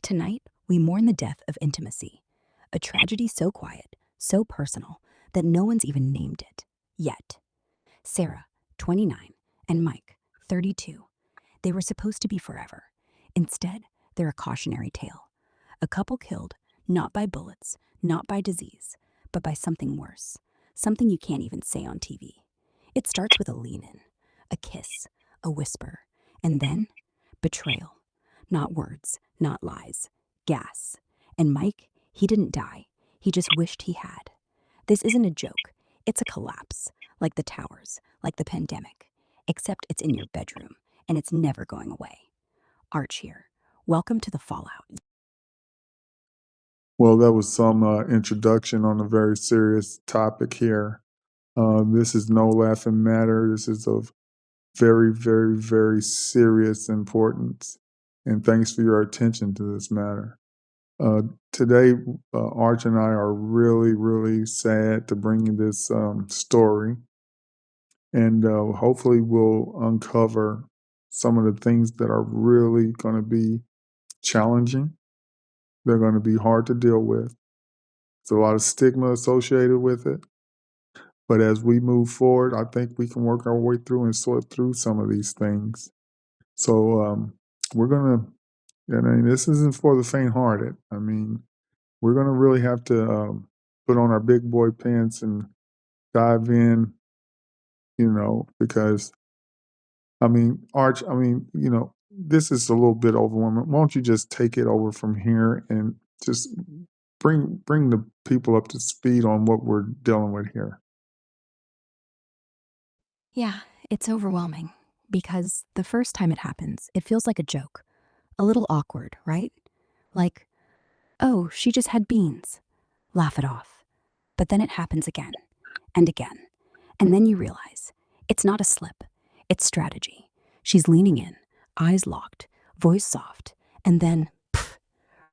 Tonight, we mourn the death of intimacy, a tragedy so quiet, so personal, that no one's even named it. Yet. Sarah, 29, and Mike, 32. They were supposed to be forever. Instead, they're a cautionary tale. A couple killed, not by bullets, not by disease, but by something worse. Something you can't even say on TV. It starts with a lean in, a kiss, a whisper, and then betrayal. Not words, not lies, gas. And Mike, he didn't die. He just wished he had. This isn't a joke. It's a collapse, like the towers, like the pandemic. Except it's in your bedroom, and it's never going away. Arch here. Welcome to the fallout. Well, that was some introduction on a very serious topic here. This is no laughing matter. This is of very, very, very serious importance. And thanks for your attention to this matter. Today, Arch and I are really, really sad to bring you this story. And hopefully, we'll uncover some of the things that are really going to be challenging. They're going to be hard to deal with. There's a lot of stigma associated with it. But as we move forward, I think we can work our way through and sort through some of these things. So we're going to, I mean, this isn't for the faint hearted. I mean, we're going to really have to put on our big boy pants and dive in, because, I mean, Arch, this is a little bit overwhelming. Why don't you just take it over from here and just bring the people up to speed on what we're dealing with here? Yeah, it's overwhelming because the first time it happens, it feels like a joke. A little awkward, right? Like, oh, she just had beans. Laugh it off. But then it happens again and again. And then you realize it's not a slip, it's strategy. She's leaning in, eyes locked, voice soft, and then, pff,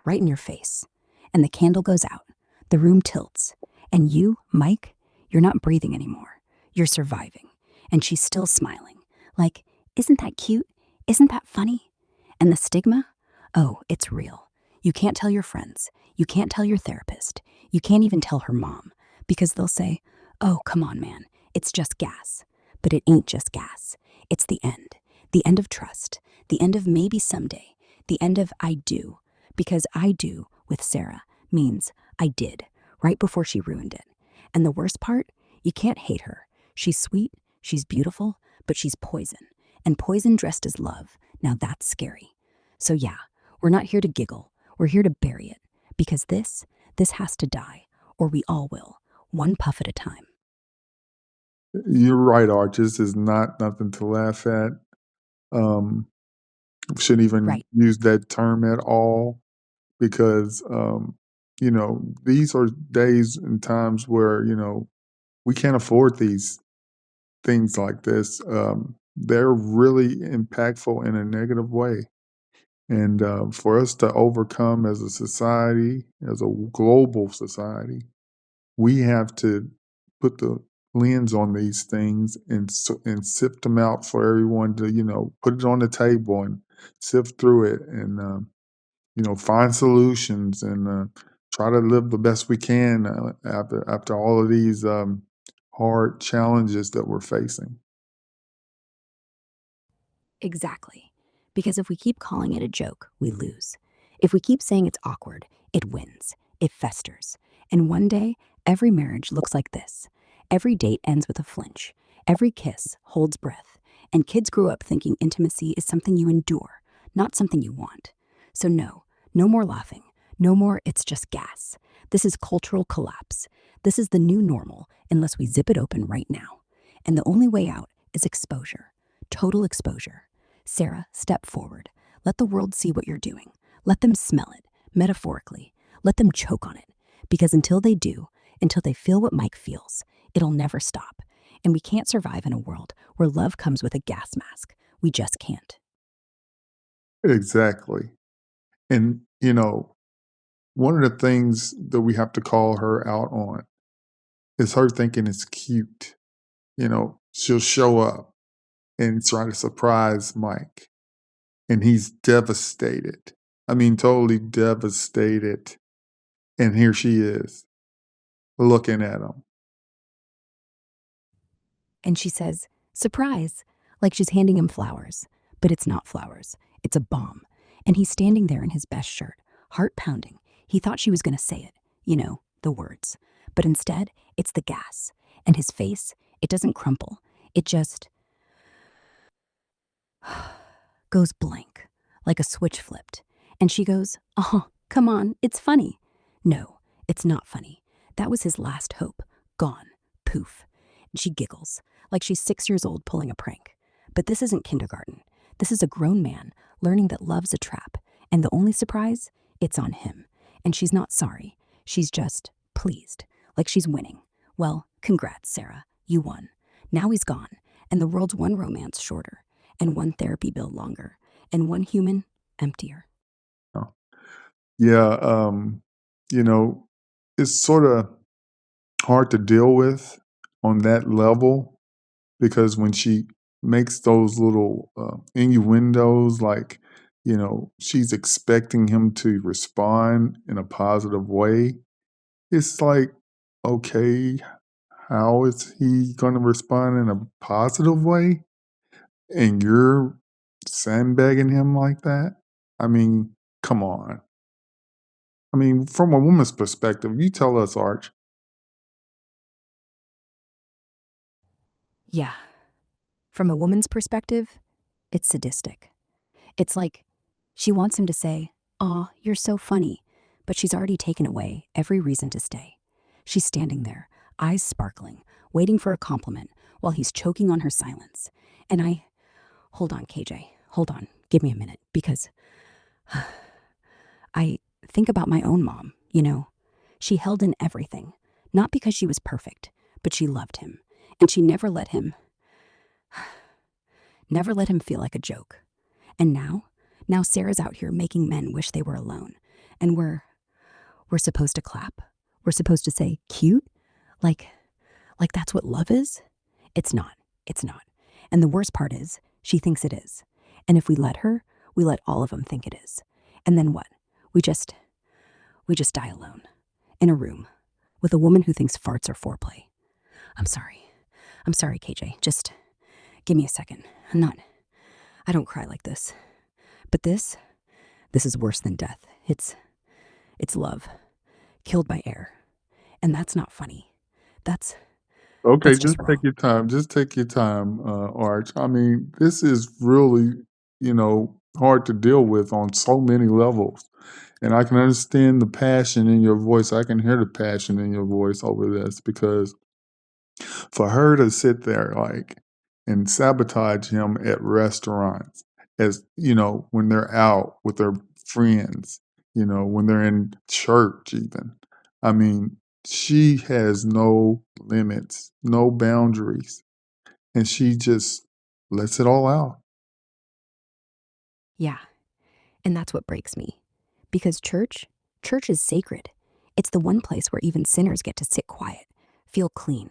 right in your face. And the candle goes out, the room tilts, and you, Mike, you're not breathing anymore. You're surviving. And she's still smiling. Like, isn't that cute? Isn't that funny? And the stigma? Oh, it's real. You can't tell your friends. You can't tell your therapist. You can't even tell her mom because they'll say, oh, come on, man. It's just gas. But it ain't just gas. It's the end. The end of trust. The end of maybe someday. The end of I do. Because I do with Sarah means I did right before she ruined it. And the worst part, you can't hate her. She's sweet, she's beautiful, but she's poison. And poison dressed as love. Now that's scary. So yeah, we're not here to giggle. We're here to bury it. Because this has to die, or we all will, one puff at a time. You're right, Arch. This is not nothing to laugh at. Um, shouldn't even Right. use that term at all because, these are days and times where, we can't afford these things like this. They're really impactful in a negative way. And for us to overcome as a society, as a global society, we have to put the lens on these things and sift them out for everyone to put it on the table and sift through it and find solutions and try to live the best we can after all of these hard challenges that we're facing. Exactly. Because if we keep calling it a joke, we lose. If we keep saying it's awkward, it wins. It festers. And one day, every marriage looks like this. Every date ends with a flinch. Every kiss holds breath. And kids grew up thinking intimacy is something you endure, not something you want. So no, no more laughing. No more it's just gas. This is cultural collapse. This is the new normal unless we zip it open right now. And the only way out is exposure. Total exposure. Sarah, step forward. Let the world see what you're doing. Let them smell it, metaphorically. Let them choke on it. Because until they do, until they feel what Mike feels, it'll never stop. And we can't survive in a world where love comes with a gas mask. We just can't. Exactly. And, one of the things that we have to call her out on is her thinking it's cute. She'll show up and try to surprise Mike, and he's devastated. I mean, totally devastated. And here she is looking at him. And she says, surprise, like she's handing him flowers. But it's not flowers, it's a bomb. And he's standing there in his best shirt, heart pounding. He thought she was going to say it, the words. But instead, it's the gas. And his face, it doesn't crumple. It just goes blank, like a switch flipped. And she goes, oh, come on, it's funny. No, it's not funny. That was his last hope. Gone. Poof. And she giggles, like she's 6 years old pulling a prank. But this isn't kindergarten. This is a grown man learning that love's a trap. And the only surprise, it's on him. And she's not sorry. She's just pleased, like she's winning. Well, congrats, Sarah. You won. Now he's gone, and the world's one romance shorter, and one therapy bill longer, and one human emptier. Oh, yeah, you know, it's sort of hard to deal with on that level because when she makes those little innuendos, like, she's expecting him to respond in a positive way, it's like, okay, how is he going to respond in a positive way? And you're sandbagging him like that? I mean, come on. I mean, from a woman's perspective, you tell us, Arch. Yeah, from a woman's perspective, it's sadistic. It's like she wants him to say, aw, you're so funny, but she's already taken away every reason to stay. She's standing there, eyes sparkling, waiting for a compliment while he's choking on her silence. And hold on, KJ, hold on, give me a minute, because I think about my own mom, She held in everything, not because she was perfect, but she loved him. And she never let him feel like a joke. And now Sarah's out here making men wish they were alone. And we're supposed to clap. We're supposed to say cute, like that's what love is. It's not. It's not. And the worst part is, she thinks it is. And if we let her, we let all of them think it is. And then what? We just die alone in a room with a woman who thinks farts are foreplay. I'm sorry. I'm sorry, KJ. Just give me a second. I don't cry like this. But this is worse than death. It's love, killed by air. And that's not funny. That's Okay, that's just just take wrong. your time. Just take your time, Arch. I mean, this is really, hard to deal with on so many levels. And I can understand the passion in your voice. I can hear the passion in your voice over this because for her to sit there like and sabotage him at restaurants as when they're out with their friends, when they're in church even, I mean, she has no limits, no boundaries, and she just lets it all out. Yeah. And that's what breaks me. Because church is sacred. It's the one place where even sinners get to sit quiet, feel clean.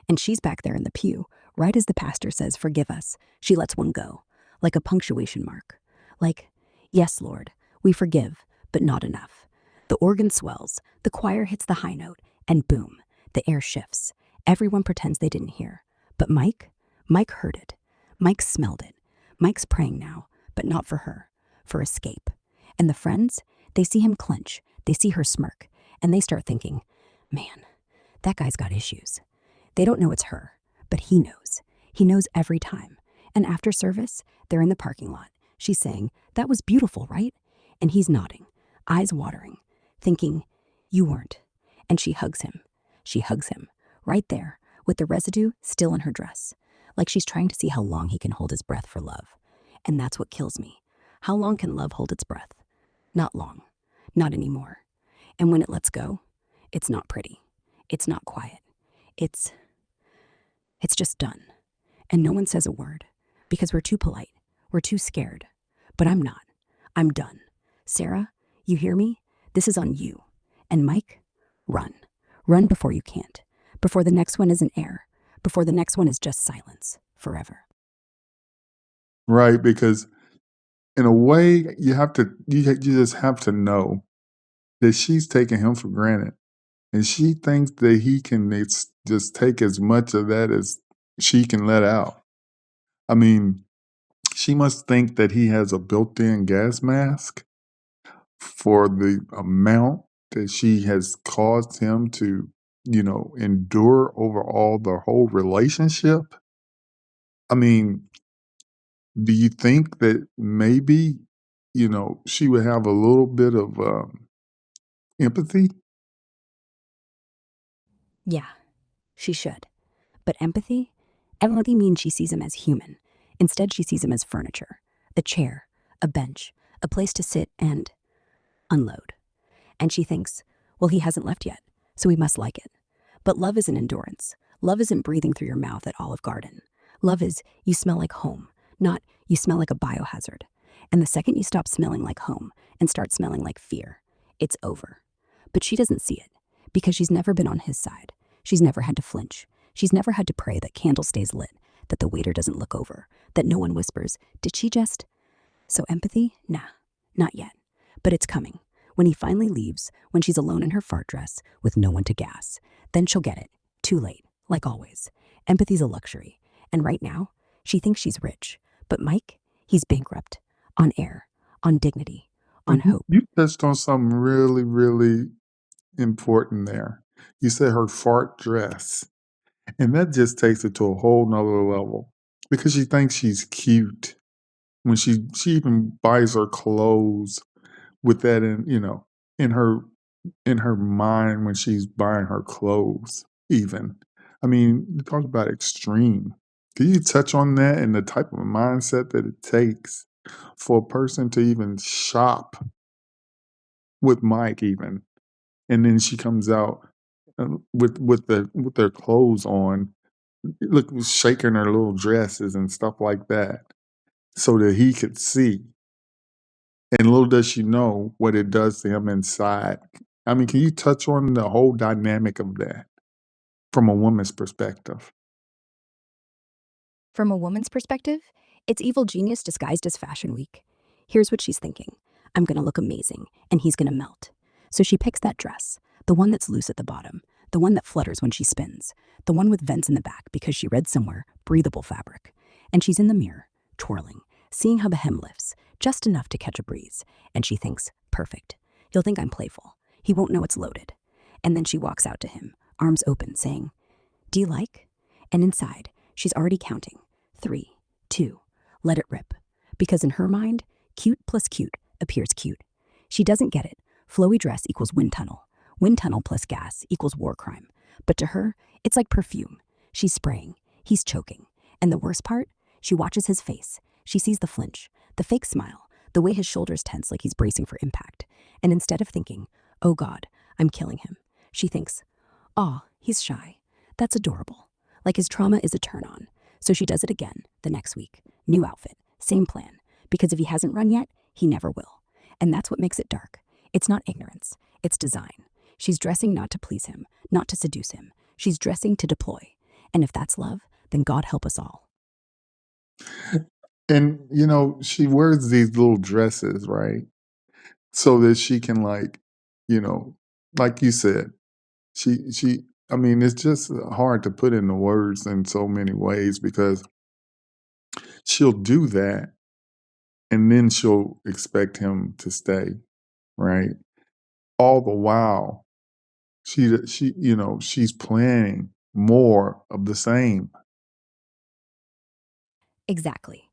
And she's back there in the pew, right as the pastor says, forgive us. She lets one go, like a punctuation mark. Like, yes, Lord, we forgive, but not enough. The organ swells, the choir hits the high note, and boom, the air shifts. Everyone pretends they didn't hear. But Mike heard it. Mike smelled it. Mike's praying now, but not for her, for escape. And the friends, they see him clench, they see her smirk, and they start thinking, man, that guy's got issues. They don't know it's her, but he knows. He knows every time. And after service, they're in the parking lot. She's saying, that was beautiful, right? And he's nodding, eyes watering, thinking, you weren't. And she hugs him. She hugs him, right there, with the residue still in her dress, like she's trying to see how long he can hold his breath for love. And that's what kills me. How long can love hold its breath? Not long. Not anymore. And when it lets go, it's not pretty. It's not quiet. It's just done. And no one says a word because we're too polite. We're too scared. But I'm not. I'm done. Sarah, you hear me? This is on you. And Mike, run. Run before you can't. Before the next one is an air. Before the next one is just silence. Forever. Right, because in a way, you just have to know that she's taking him for granted, and she thinks that he can just take as much of that as she can let out. I mean, she must think that he has a built-in gas mask for the amount that she has caused him to, endure over all the whole relationship. I mean, do you think that maybe, she would have a little bit of empathy? Yeah, she should. But empathy means she sees him as human. Instead, she sees him as furniture, a chair, a bench, a place to sit and unload. And she thinks, well, he hasn't left yet, so we must like it. But love isn't endurance. Love isn't breathing through your mouth at Olive Garden. Love is you smell like home, not you smell like a biohazard. And the second you stop smelling like home and start smelling like fear, it's over. But she doesn't see it because she's never been on his side. She's never had to flinch. She's never had to pray that candle stays lit, that the waiter doesn't look over, that no one whispers, did she just? So empathy? Nah, not yet. But it's coming. When he finally leaves, when she's alone in her fart dress with no one to gas, then she'll get it. Too late, like always. Empathy's a luxury. And right now, she thinks she's rich. But Mike, he's bankrupt. On air, on dignity, Well, on you, hope. you touched on something really, really important there. You said her fart dress. And that just takes it to a whole nother level because she thinks she's cute when she even buys her clothes with that in her in her mind when she's buying her clothes even. I mean, you talk about extreme. Can you touch on that and the type of mindset that it takes for a person to even shop with Mike even, and then she comes out with their clothes on, look, shaking her little dresses and stuff like that, so that he could see. And little does she know what it does to him inside. I mean, can you touch on the whole dynamic of that from a woman's perspective? From a woman's perspective, it's evil genius disguised as Fashion Week. Here's what she's thinking: I'm gonna look amazing, and he's gonna melt. So she picks that dress, the one that's loose at the bottom, the one that flutters when she spins, the one with vents in the back because she read somewhere breathable fabric. And she's in the mirror, twirling, seeing how the hem lifts, just enough to catch a breeze. And she thinks, perfect. He'll think I'm playful. He won't know it's loaded. And then she walks out to him, arms open, saying, do you like? And inside, she's already counting. 3, 2, let it rip. Because in her mind, cute plus cute appears cute. She doesn't get it. Flowy dress equals wind tunnel. Wind tunnel plus gas equals war crime. But to her, it's like perfume. She's spraying. He's choking. And the worst part? She watches his face. She sees the flinch, the fake smile, the way his shoulders tense like he's bracing for impact. And instead of thinking, oh God, I'm killing him, she thinks, aw, he's shy. That's adorable. Like his trauma is a turn on. So she does it again the next week. New outfit, same plan. Because if he hasn't run yet, he never will. And that's what makes it dark. It's not ignorance, it's design. She's dressing not to please him, not to seduce him. She's dressing to deploy. And if that's love, then God help us all. And she wears these little dresses, right? So that she can you know, like you said, she I mean, it's just hard to put into words in so many ways because she'll do that and then she'll expect him to stay, right? All the while, she's planning more of the same. Exactly.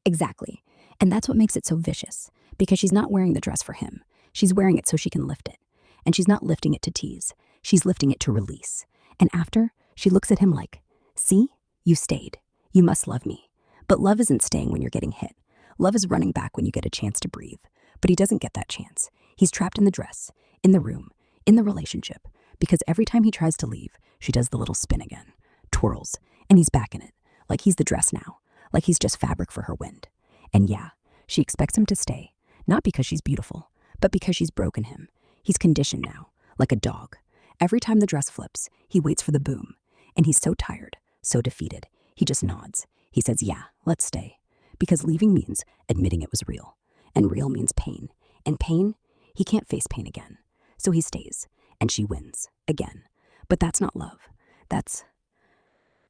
Exactly. And that's what makes it so vicious, because she's not wearing the dress for him. She's wearing it so she can lift it. And she's not lifting it to tease. She's lifting it to release. And after, she looks at him like, see, you stayed. You must love me. But love isn't staying when you're getting hit. Love is running back when you get a chance to breathe. But he doesn't get that chance. He's trapped in the dress, in the room, in the relationship, because every time he tries to leave, she does the little spin again, twirls, and he's back in it, like he's the dress now, like he's just fabric for her wind. And yeah, she expects him to stay, not because she's beautiful, but because she's broken him. He's conditioned now, like a dog. Every time the dress flips, he waits for the boom. And he's so tired, so defeated, he just nods. He says, yeah, let's stay. Because leaving means admitting it was real. And real means pain. And pain, he can't face pain again. So he stays, and she wins again. But that's not love. That's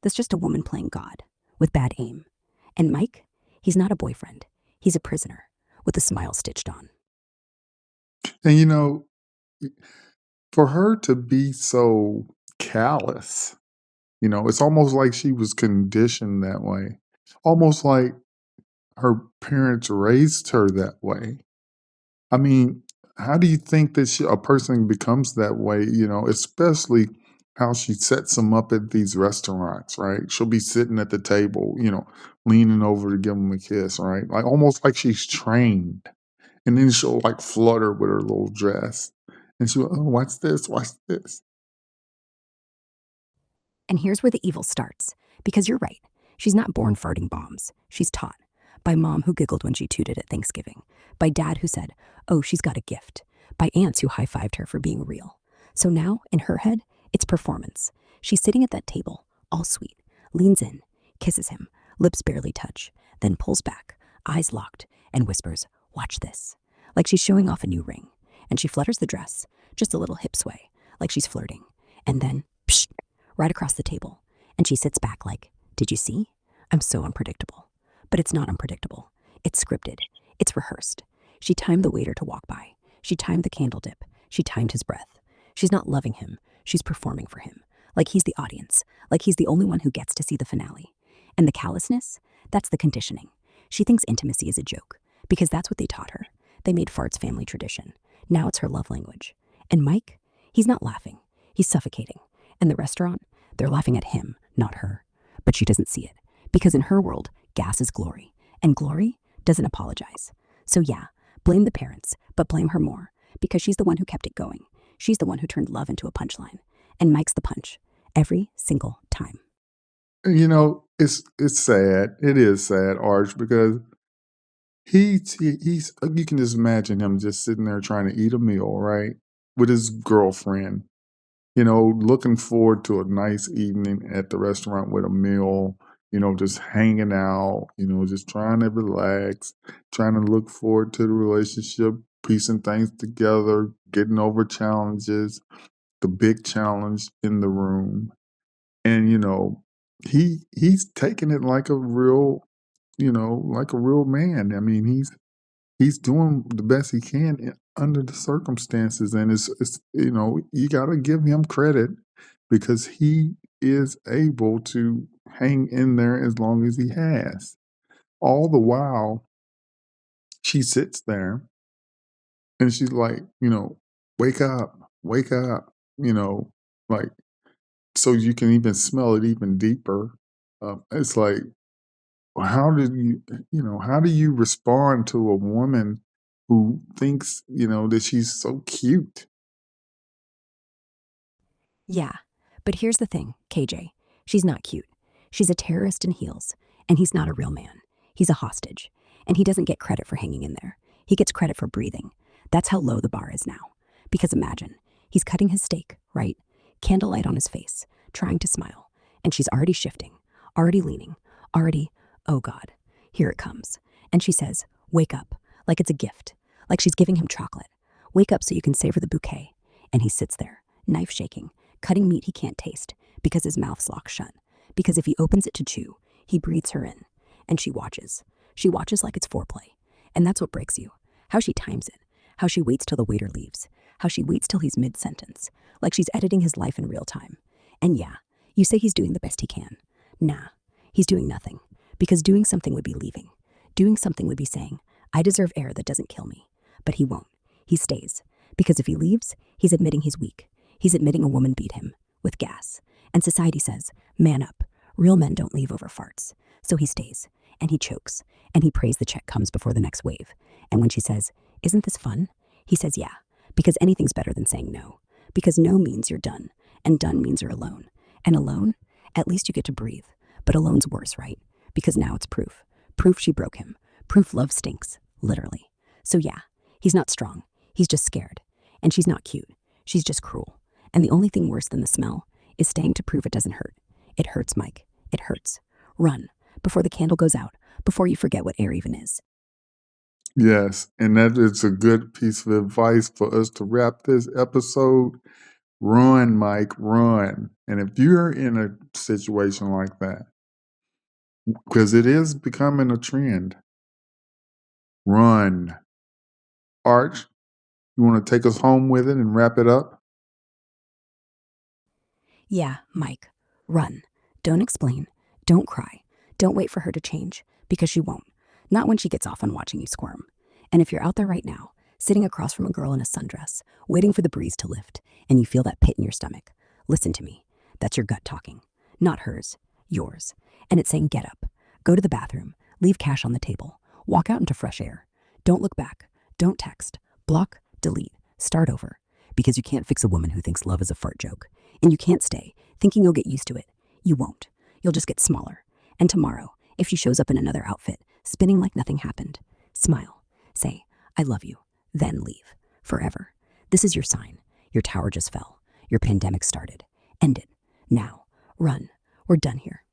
that's just a woman playing God with bad aim. And Mike, he's not a boyfriend. He's a prisoner with a smile stitched on. And for her to be so callous, it's almost like she was conditioned that way. Almost like her parents raised her that way. I mean, how do you think that a person becomes that way, especially how she sets them up at these restaurants, right? She'll be sitting at the table, leaning over to give them a kiss, right? Like almost like she's trained. And then she'll like flutter with her little dress. And she'll, oh, what's this? What's this? And here's where the evil starts. Because you're right, she's not born farting bombs. She's taught. By mom who giggled when she tooted at Thanksgiving. By dad who said, oh, she's got a gift. By aunts who high fived her for being real. So now, in her head, it's performance. She's sitting at that table, all sweet, leans in, kisses him, lips barely touch, then pulls back, eyes locked, and whispers, watch this. Like she's showing off a new ring. And she flutters the dress, just a little hip sway, like she's flirting. And then, psh, right across the table. And she sits back like, did you see? I'm so unpredictable. But it's not unpredictable. It's scripted. It's rehearsed. She timed the waiter to walk by. She timed the candle dip. She timed his breath. She's not loving him. She's performing for him. Like he's the audience. Like he's the only one who gets to see the finale. And the callousness? That's the conditioning. She thinks intimacy is a joke. Because that's what they taught her. They made farts family tradition. Now it's her love language. And Mike? He's not laughing. He's suffocating. And the restaurant? They're laughing at him, not her. But she doesn't see it. Because in her world, gas is glory. And glory doesn't apologize. So yeah, blame the parents, but blame her more. Because she's the one who kept it going. She's the one who turned love into a punchline. And Mike's the punch. Every single time. It's sad. It is sad, Arch, because he's you can just imagine him just sitting there trying to eat a meal, right? With his girlfriend, looking forward to a nice evening at the restaurant with a meal, just hanging out, just trying to relax, trying to look forward to the relationship, piecing things together, getting over challenges, the big challenge in the room. And, he's taking it like a real, like a real man. I mean, he's doing the best he can under the circumstances, and it's you got to give him credit because he is able to hang in there as long as he has. All the while, she sits there and she's like, wake up, like so you can even smell it even deeper. It's like, how did how do you respond to a woman who thinks, that she's so cute? Yeah, but here's the thing, KJ. She's not cute. She's a terrorist in heels, and he's not a real man. He's a hostage, and he doesn't get credit for hanging in there. He gets credit for breathing. That's how low the bar is now. Because imagine, he's cutting his steak, right? Candlelight on his face, trying to smile, and she's already shifting, already leaning, already, oh God, here it comes. And she says, wake up, like it's a gift, like she's giving him chocolate. Wake up so you can savor the bouquet. And he sits there, knife shaking, cutting meat he can't taste because his mouth's locked shut. Because if he opens it to chew, he breathes her in. And she watches. She watches like it's foreplay. And that's what breaks you. How she times it. How she waits till the waiter leaves. How she waits till he's mid-sentence. Like she's editing his life in real time. And yeah, you say he's doing the best he can. Nah, he's doing nothing. Because doing something would be leaving. Doing something would be saying, I deserve air that doesn't kill me. But he won't. He stays. Because if he leaves, he's admitting he's weak. He's admitting a woman beat him with gas. And society says, man up. Real men don't leave over farts. So he stays. And he chokes. And he prays the check comes before the next wave. And when she says, isn't this fun? He says, yeah. Because anything's better than saying no. Because no means you're done. And done means you're alone. And alone, at least you get to breathe. But alone's worse, right? Because now it's proof. Proof she broke him. Proof love stinks. Literally. So yeah, he's not strong. He's just scared. And she's not cute. She's just cruel. And the only thing worse than the smell is staying to prove it doesn't hurt. It hurts, Mike. It hurts. Run. Before the candle goes out. Before you forget what air even is. Yes, and that is a good piece of advice for us to wrap this episode. Run, Mike, run. And if you're in a situation like that, because it is becoming a trend, run. Arch, you want to take us home with it and wrap it up? Yeah, Mike, run. Don't explain. Don't cry. Don't wait for her to change, because she won't. Not when she gets off on watching you squirm. And if you're out there right now, sitting across from a girl in a sundress, waiting for the breeze to lift, and you feel that pit in your stomach, listen to me. That's your gut talking. Not hers, yours. And it's saying get up, go to the bathroom, leave cash on the table, walk out into fresh air. Don't look back. Don't text. Block, delete, start over. Because you can't fix a woman who thinks love is a fart joke. And you can't stay, thinking you'll get used to it. You won't. You'll just get smaller. And tomorrow, if she shows up in another outfit, spinning like nothing happened, smile. Say, I love you. Then leave. Forever. This is your sign. Your tower just fell. Your pandemic started. End it. Now. Run. We're done here.